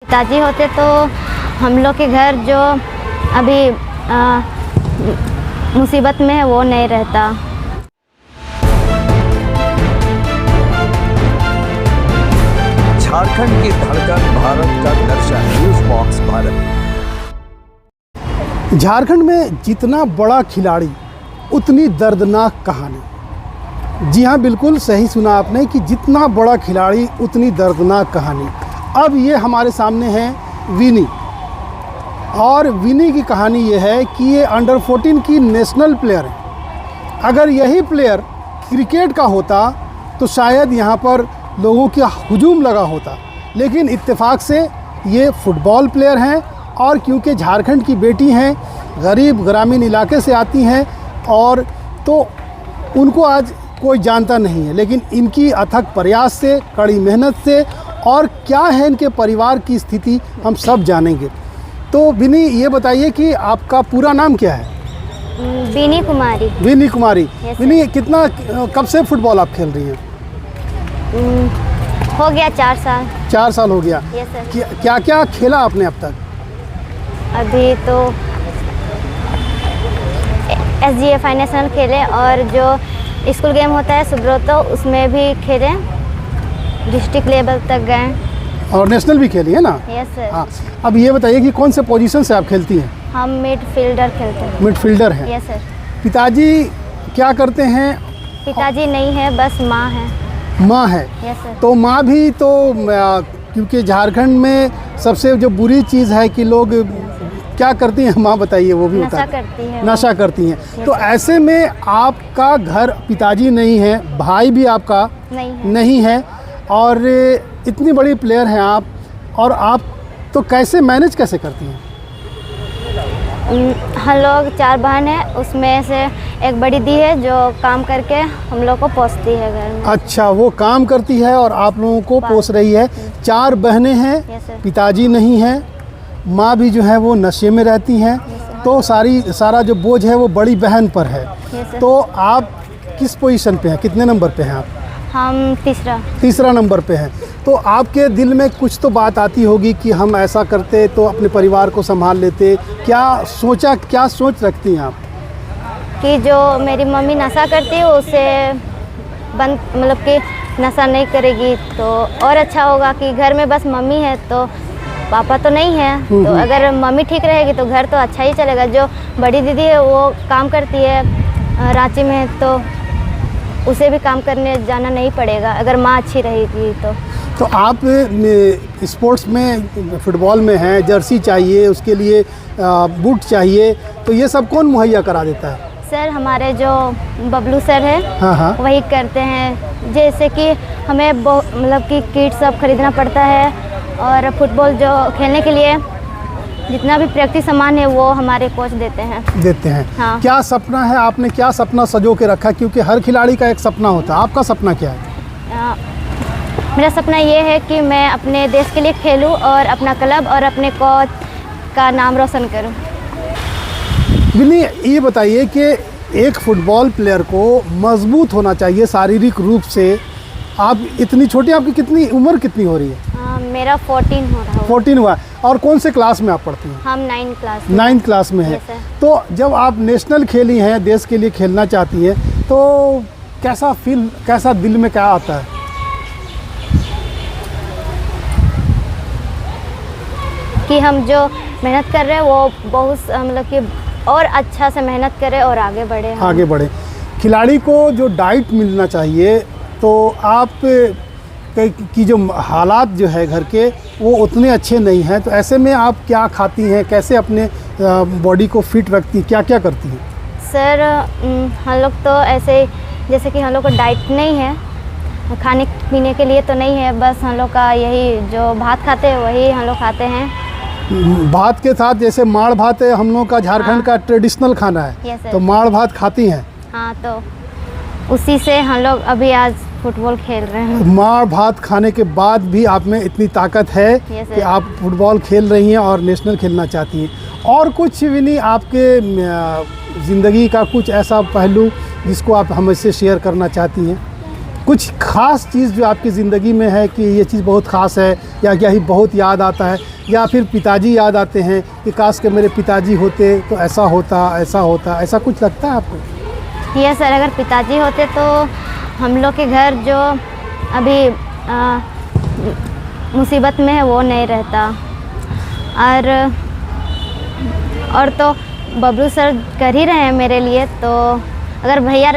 पिताजी होते तो हम लोग के घर जो अभी मुसीबत में है वो नहीं रहता। झारखंड की धड़कन, भारत का दर्शन, न्यूज़ बॉक्स भारत। झारखंड में जितना बड़ा खिलाड़ी उतनी दर्दनाक कहानी। जी हाँ, बिल्कुल सही सुना आपने कि जितना बड़ा खिलाड़ी उतनी दर्दनाक कहानी। अब ये हमारे सामने है विनी, और विनी की कहानी ये है कि ये अंडर 14 की नेशनल प्लेयर है। अगर यही प्लेयर क्रिकेट का होता तो शायद यहाँ पर लोगों का हुजूम लगा होता, लेकिन इत्तेफाक से ये फुटबॉल प्लेयर हैं। और क्योंकि झारखंड की बेटी हैं, गरीब ग्रामीण इलाके से आती हैं, और तो उनको आज कोई जानता नहीं है, लेकिन इनकी अथक प्रयास से, कड़ी मेहनत से, और क्या है इनके परिवार की स्थिति हम सब जानेंगे। तो विनी, ये बताइए कि आपका पूरा नाम क्या है? विनी कुमारी। विनी कुमारी। Yes, विनी, कब से फुटबॉल आप खेल रही हैं? हो गया 4 साल। 4 साल हो गया। Yes sir. क्या क्या खेला आपने अब तक? अभी तो SGF नेशनल खेले, और जो स्कूल गेम होता है सुब्रतो उसमें भी खेले, डिस्ट्रिक्ट लेवल तक गए। और नेशनल भी खेली है ना? Yes sir. हाँ। अब ये बताइए कि कौन से पोजीशन से आप खेलती हैं? हम मिडफील्डर खेलते हैं। मिडफील्डर हैं। Yes sir. पिताजी क्या करते हैं? पिताजी नहीं है, बस माँ है। माँ है। Yes sir. तो माँ भी तो क्योंकि झारखंड में सबसे जो बुरी चीज़ है कि लोग क्या करती हैं, माँ बताइए वो भी नशा बता। करती है। नशा करती हैं। तो ऐसे में आपका घर, पिताजी नहीं है, भाई भी आपका नहीं है, और इतनी बड़ी प्लेयर हैं आप, और आप तो कैसे मैनेज कैसे करती हैं? हम लोग 4 बहन हैं, उसमें से एक बड़ी दी है जो काम करके हम लोग को पोसती है घर में। अच्छा, वो काम करती है और आप लोगों को पोस रही है। 4 बहनें हैं, यस सर। पिताजी नहीं हैं, माँ भी जो है वो नशे में रहती हैं, तो सारा जो बोझ है वो बड़ी बहन पर है। Yes sir. तो आप किस पोजीशन पे हैं, कितने नंबर पे हैं आप? हम तीसरा नंबर पे हैं। तो आपके दिल में कुछ तो बात आती होगी कि हम ऐसा करते तो अपने परिवार को संभाल लेते। क्या सोच रखती हैं आप? कि जो मेरी मम्मी नशा करती है उसे बंद, मतलब कि नशा नहीं करेगी तो और अच्छा होगा कि घर में बस मम्मी है, तो पापा तो नहीं है, तो अगर मम्मी ठीक रहेगी तो घर तो अच्छा ही चलेगा। जो बड़ी दीदी है वो काम करती है रांची में, तो उसे भी काम करने जाना नहीं पड़ेगा अगर माँ अच्छी रहेगी तो आप स्पोर्ट्स में, फुटबॉल में हैं, जर्सी चाहिए, उसके लिए बूट चाहिए, तो ये सब कौन मुहैया करा देता है? सर, हमारे जो बबलू सर है, हाँ। वही करते हैं। जैसे कि हमें मतलब कि किट सब खरीदना पड़ता है, और फुटबॉल जो खेलने के लिए जितना भी प्रैक्टिस सामान है वो हमारे कोच देते हैं। हाँ। क्या सपना है, आपने क्या सपना सजो के रखा? क्योंकि हर खिलाड़ी का एक सपना होता है, आपका सपना क्या है? मेरा सपना ये है कि मैं अपने देश के लिए खेलूं और अपना क्लब और अपने कोच का नाम रोशन करूं। विनी, ये बताइए कि एक फुटबॉल प्लेयर को मजबूत होना चाहिए शारीरिक रूप से। आप इतनी छोटी, आपकी कितनी उम्र कितनी हो रही है? मेरा 14 हो रहा है। 14 हुआ। और कौन से क्लास में आप पढ़ती हैं? हम 9th क्लास में है। तो जब आप नेशनल खेली हैं, देश के लिए खेलना चाहती हैं, तो कैसा दिल में क्या आता है? कि हम जो मेहनत कर रहे हैं वो बहुत, मतलब कि और अच्छा से मेहनत करें और आगे बढ़े। खिलाड़ी को जो डाइट मिलना चाहिए, तो आप की जो हालात जो है घर के वो उतने अच्छे नहीं हैं, तो ऐसे में आप क्या खाती हैं, कैसे अपने बॉडी को फिट रखती हैं, क्या करती हैं? सर, हम लोग तो ऐसे, जैसे कि हम लोग को डाइट नहीं है, खाने पीने के लिए तो नहीं है, बस हम लोग का यही जो भात खाते हैं वही हम लोग खाते हैं। भात के साथ जैसे माड़ भात है, हम लोग का झारखंड का ट्रेडिशनल खाना है, तो माड़ भात खाती हैं? हाँ, तो उसी से हम लोग अभी आज फुटबॉल खेल रहे हैं। मार भात खाने के बाद भी आप में इतनी ताकत है कि आप फुटबॉल खेल रही हैं और नेशनल खेलना चाहती हैं। और कुछ भी नहीं, आपके ज़िंदगी का कुछ ऐसा पहलू जिसको आप हमसे शेयर करना चाहती हैं? कुछ ख़ास चीज़ जो आपकी ज़िंदगी में है कि ये चीज़ बहुत ख़ास है, या क्या ही बहुत याद आता है, या फिर पिताजी याद आते हैं कि काश के मेरे पिताजी होते तो ऐसा होता, ऐसा कुछ लगता है आपको? ये सर, अगर पिताजी होते तो हम लोग के घर जो अभी मुसीबत में है वो नहीं रहता। और तो बबलू सर कर ही रहे हैं मेरे लिए, तो अगर भैया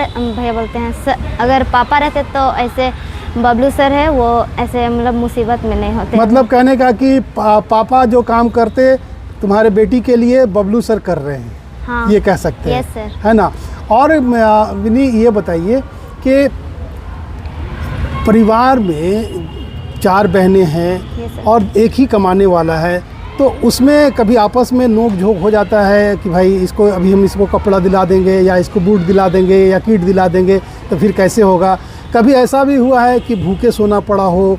बोलते हैं अगर पापा रहते तो ऐसे बबलू सर है वो ऐसे मतलब मुसीबत में नहीं होते। मतलब कहने का कि पापा जो काम करते तुम्हारे बेटी के लिए बबलू सर कर रहे हैं। हाँ, ये कह सकते हैं। Yes sir. है ना। और विनी ये बताइए कि परिवार में 4 बहनें हैं और एक ही कमाने वाला है, तो उसमें कभी आपस में नोक झोंक हो जाता है कि भाई इसको अभी हम इसको कपड़ा दिला देंगे या इसको बूट दिला देंगे या किट दिला देंगे तो फिर कैसे होगा? कभी ऐसा भी हुआ है कि भूखे सोना पड़ा हो?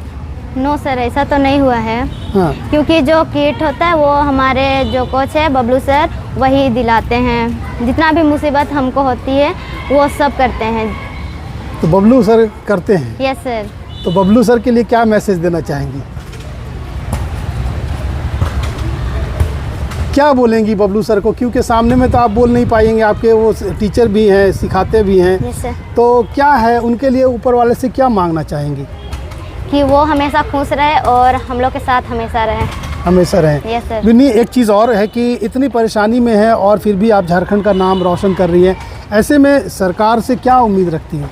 नो सर, ऐसा तो नहीं हुआ है। हाँ। क्योंकि जो किट होता है वो हमारे जो कोच है बबलू सर वही दिलाते हैं। जितना भी मुसीबत हमको होती है वो सब करते हैं। तो बबलू सर करते हैं? Yes sir. तो बबलू सर के लिए क्या मैसेज देना चाहेंगी? क्या बोलेंगी बबलू सर को? क्योंकि सामने में तो आप बोल नहीं पाएंगे, आपके वो टीचर भी हैं, सिखाते भी हैं। Yes sir. तो क्या है उनके लिए ऊपर वाले से क्या मांगना चाहेंगी? कि वो हमेशा खुश रहे और हम लोग के साथ हमेशा रहे। हमेशा रहें। Yes sir. विनी, एक चीज़ और है कि इतनी परेशानी में है और फिर भी आप झारखंड का नाम रोशन कर रही हैं, ऐसे में सरकार से क्या उम्मीद रखती हैं?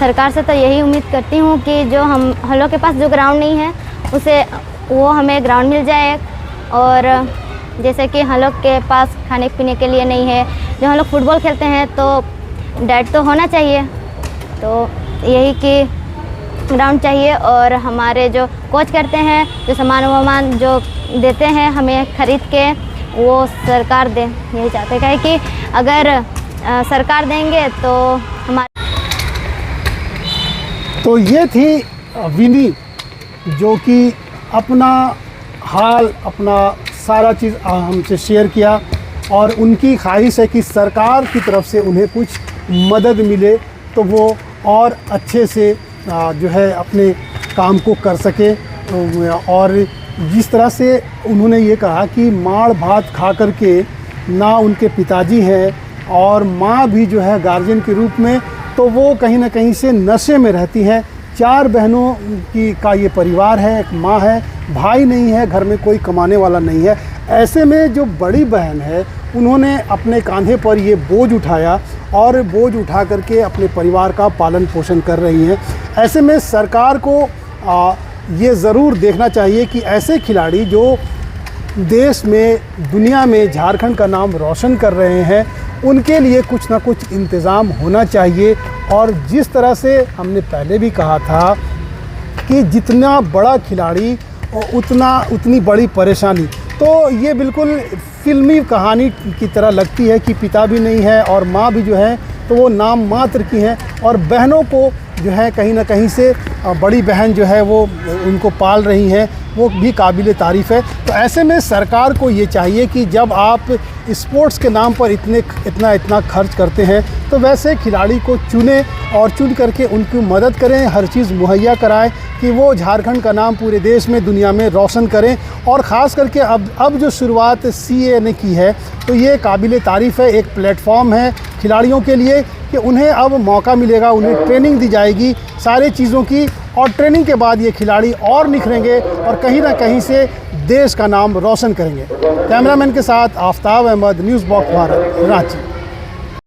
सरकार से तो यही उम्मीद करती हूँ कि जो हम लोग के पास जो ग्राउंड नहीं है उसे वो हमें ग्राउंड मिल जाए। और जैसे कि हम लोग के पास खाने पीने के लिए नहीं है, जो हम लोग फुटबॉल खेलते हैं तो डाइट तो होना चाहिए, तो यही कि ग्राउंड चाहिए। और हमारे जो कोच करते हैं जो सामान जो देते हैं हमें ख़रीद के, वो सरकार दे, यही चाहते हैं कि अगर सरकार देंगे तो हमारे। तो ये थी विनी जो कि अपना हाल, अपना सारा चीज़ हमसे शेयर किया और उनकी ख्वाहिश है कि सरकार की तरफ से उन्हें कुछ मदद मिले तो वो और अच्छे से जो है अपने काम को कर सके। और जिस तरह से उन्होंने ये कहा कि माड़ भात खा कर के ना उनके पिताजी हैं और माँ भी जो है गार्जियन के रूप में, तो वो कहीं ना कहीं से नशे में रहती हैं। 4 बहनों का ये परिवार है, एक माँ है, भाई नहीं है, घर में कोई कमाने वाला नहीं है। ऐसे में जो बड़ी बहन है उन्होंने अपने कांधे पर ये बोझ उठाया और बोझ उठा करके अपने परिवार का पालन पोषण कर रही हैं। ऐसे में सरकार को ये ज़रूर देखना चाहिए कि ऐसे खिलाड़ी जो देश में, दुनिया में झारखंड का नाम रोशन कर रहे हैं, उनके लिए कुछ ना कुछ इंतज़ाम होना चाहिए। और जिस तरह से हमने पहले भी कहा था कि जितना बड़ा खिलाड़ी उतनी बड़ी परेशानी, तो ये बिल्कुल फिल्मी कहानी की तरह लगती है कि पिता भी नहीं है और माँ भी जो है तो वो नाम मात्र की हैं, और बहनों को जो है कहीं ना कहीं से बड़ी बहन जो है वो उनको पाल रही हैं, वो भी काबिल तारीफ़ है। तो ऐसे में सरकार को ये चाहिए कि जब आप स्पोर्ट्स के नाम पर इतना खर्च करते हैं तो वैसे खिलाड़ी को चुनें और चुन करके उनकी मदद करें, हर चीज़ मुहैया कराएं कि वो झारखंड का नाम पूरे देश में, दुनिया में रोशन करें। और ख़ास करके अब जो शुरुआत CA ने की है तो ये काबिल तारीफ़ है, एक प्लेटफॉर्म है खिलाड़ियों के लिए कि उन्हें अब मौका मिलेगा, उन्हें ट्रेनिंग दी जाएगी सारे चीज़ों की, और ट्रेनिंग के बाद ये खिलाड़ी और निखरेंगे और कहीं ना कहीं से देश का नाम रोशन करेंगे। कैमरामैन के साथ आफ्ताब अहमद, न्यूज़ बॉक्स भारत, रांची।